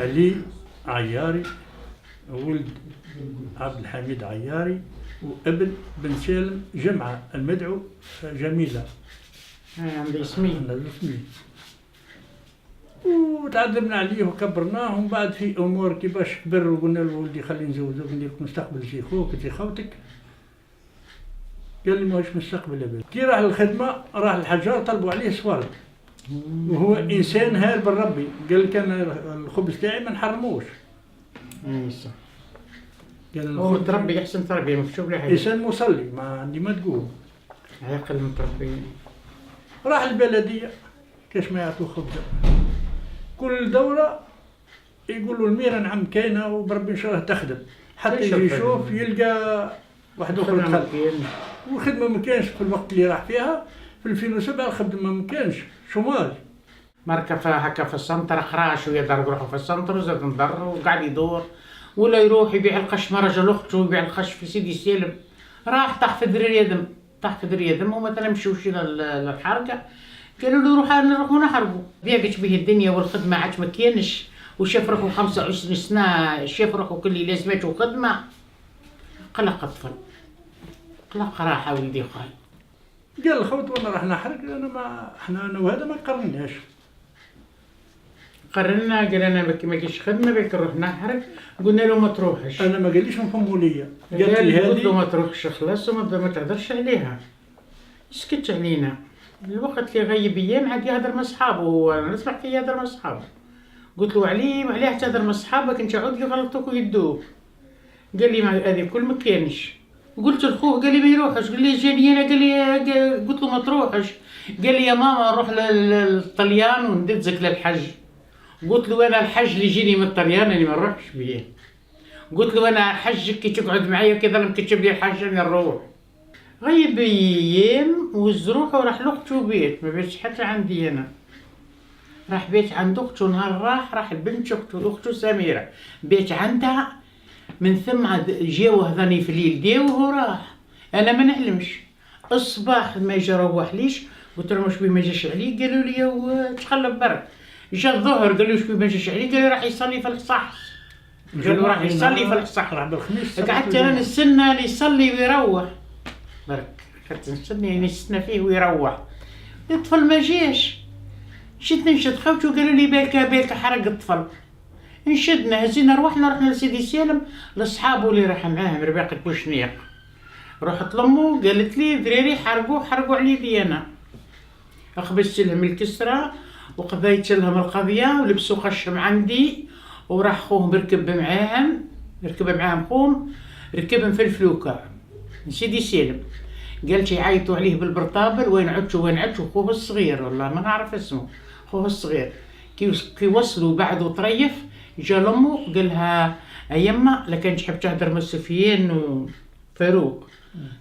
علي عياري، ولد عبد الحميد عياري، وابن بن سالم جمعة المدعو جميلة. عندي اسمي. وتعذبنا عليه وكبرناه، ومن بعد في امور كيفاش كبر وقلنا له ولدي خلي نزوجوك ندير لك مستقبل زي خوك زي خوتك. قال لي ماهوش مستقبل ابدا. كي راح للخدمه راح للحجار طلبوا عليه صوالب، وهو انسان هارب ربي. قال لك انا الخبز تاعي ما نحرموش. قال هو متربي احسن تربيه، ما شوف لي حاجه. انسان مصلي ما عندي ما تقول. عاقل متربي. راح البلديه كاش ما يعطوه خبزه. كل دوره يقولوا الميرة نعم كاينه وبربي ان شاء الله تخدم، حتى يجي يشوف يلقى واحد اخر دخل. والخدمه ما كانش في الوقت اللي راح فيها في 2007. الخدمه ما كانش، شوماج. مركب هكا في السنتر قرا شويه دار روحه في السنتر وزاد نضر وقاعد يدور، ولا يروح يبيع القش مع رجل اخته ويبيع القش في سيدي سالم. راح طاح في دري دم ومثلا مشوش للحركه، قالوا له نروحوا نحرقوا. ضيقت به الدنيا والخدمه عاد ما كانش، وشاف روحو 25 سنه، شاف روحو كل لازمته خدمه. قلق الطفل، قلق راحه ولدي خاي. قال الخوت وانا راح نحرق، انا وهذا ما قررناش. قررنا، قال انا ما كاينش خدمه بك نروح نحرق. قلنا له ما تروحش. انا ما قاليش نفهموا ليا، قلت له ما تروحش خلاص وما تهدرش عليها، سكت علينا. الوقت اللي غيب ايام عاد يهدر مع صحابه، وانا نسمع فيه يهدر مع صحابه. قلت له عليه تهدر مع صحابك، انت عود يغلطوك ويدوك. قال لي هذه كل ما كانش. قلت لخوه قال لي ما يروحش، قال لي جاني انا، قلت له ما تروحش. قال لي يا ماما نروح للطليان وندزك للحج. قلت له انا الحج اللي يجيني من الطليان انا ما نروحش بيه. قلت له انا حجك كي تقعد معايا كذا لما كتب لي الحج انا نروح. غيب ايام وهز روحه وراح لاخته بيت، ما بيتش حتى عندي انا. راح بيت عند اخته، نهار راح لبنت اخته سميره بيت عندها. من ثم جاو هذاني في الليل داو وهو راح. انا ما نعلمش. الصباح ما جا روح ليش، قلت له شبيه ما جاش عليك؟ قالوا لي تخلف برك. جا الظهر قالوا شبيه ما جاش عليك؟ قالوا راح يصلي في الصح. قالوا راح يصلي في الصح. قعدت انا نستنى يصلي ويروح برك، كنت نستنى نستنى فيه ويروح. الطفل ما جاش. جيت ننشد خوتي وقالوا لي بالك حرق الطفل. نشدنا هزينا رحنا لسيدي سالم لصحابو اللي راح معاهم رباقة بوشنيق. رحت لامو قالت لي دراري حرقوا على يدي انا. اخبزت لهم الكسرة وقضيت لهم القضية ولبسوا خشم عندي، وراح خوهم ركب معاهم خوهم ركبهم في الفلوكة سيدي سالم. قالت يعيطوا عليه بالبرطابل وين عدت وخوه الصغير والله ما نعرف اسمه، خوه الصغير. كي وصلوا بعد وطريف جا لامو قالها يما لكن تحب تهدر مع سفيان وفاروق،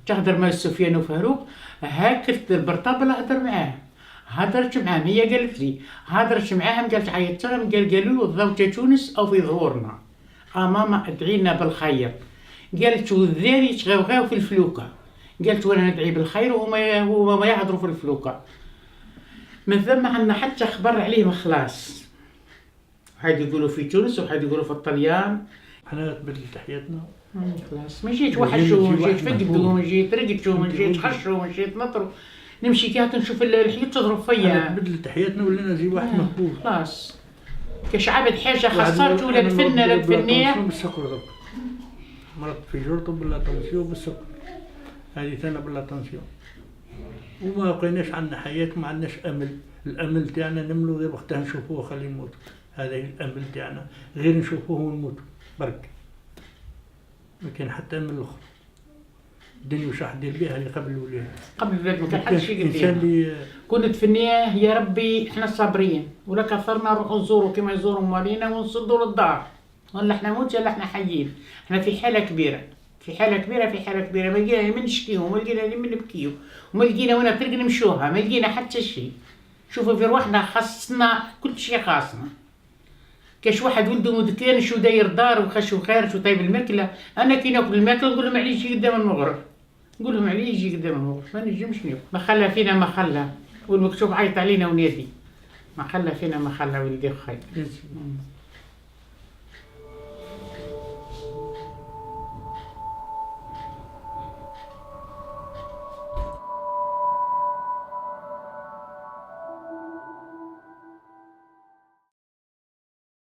تهدر مع سفيان وفاروق هاك البرطابل هدر معاه. هدرت معاهم، هي قالت لي هدرت معاهم، قالت عيطت لهم قالوا ضوت تونس او في ظهورنا. ماما ادعي لنا بالخير. قالت والذاري يتغوغاو في الفلوكه. قالت وانا ندعي بالخير وهما يهضروا في الفلوكه. من ثم عندنا حتى خبر عليهم خلاص. واحد يقولوا في تونس وواحد يقولوا في الطليان. حنا تبدل تحياتنا خلاص. ما جيت وحشو، جيت فقدو، جيت رقدتو، جيت خشو، جيت نطرو. نمشي كي نشوف الحياة تضرب فيا. تبدل تحياتنا ولينا زي واحد مهبول. خلاص. كاش عبد حاجه خسرت ولا تفنى لا تفنيه. بالسكر دوك. مرض في جرته بلا طنسيون بالسكر. هذه ثاني بلا طنسيون. وما بقيناش عندنا حياة، ما عندناش امل. الامل تاعنا نملو غير وقتها نشوفوه خليه يموت. هذا الامل تاعنا، غير نشوفوه ونموتوا برك. ما كان حتى امل الاخر. الدنيا وش راح دير بها اللي قبل الولاد. قبل الولاد ما كان حد شي يقدر. كنت تفنيه يا ربي احنا صابرين ولا كثرنا نروحوا نزوروا كما يزوروا موالينا ونصدوا للدار. ولا احنا موت ولا احنا حيين. احنا في حالة كبيرة. في حالة كبيرة ما لقينا من نشكيو وما لقينا من نبكيو وما لقينا وين طريق نمشوها، ما لقينا حتى شيء. شوفوا في رواحنا خاصنا كل شيء خاصنا. كاش واحد ولده مدكان شو داير دار وخشو خير شو طيب الماكلة. انا كي ناكل الماكلة نقول لهم عليه يجي قدام المغرب. نقول لهم عليه يجي قدام المغرب، ما نجمش ناكل. ما خلى فينا ما خلى، والمكتوب عيط علينا ونادي. ما خلى فينا ما خلى ولدي خير.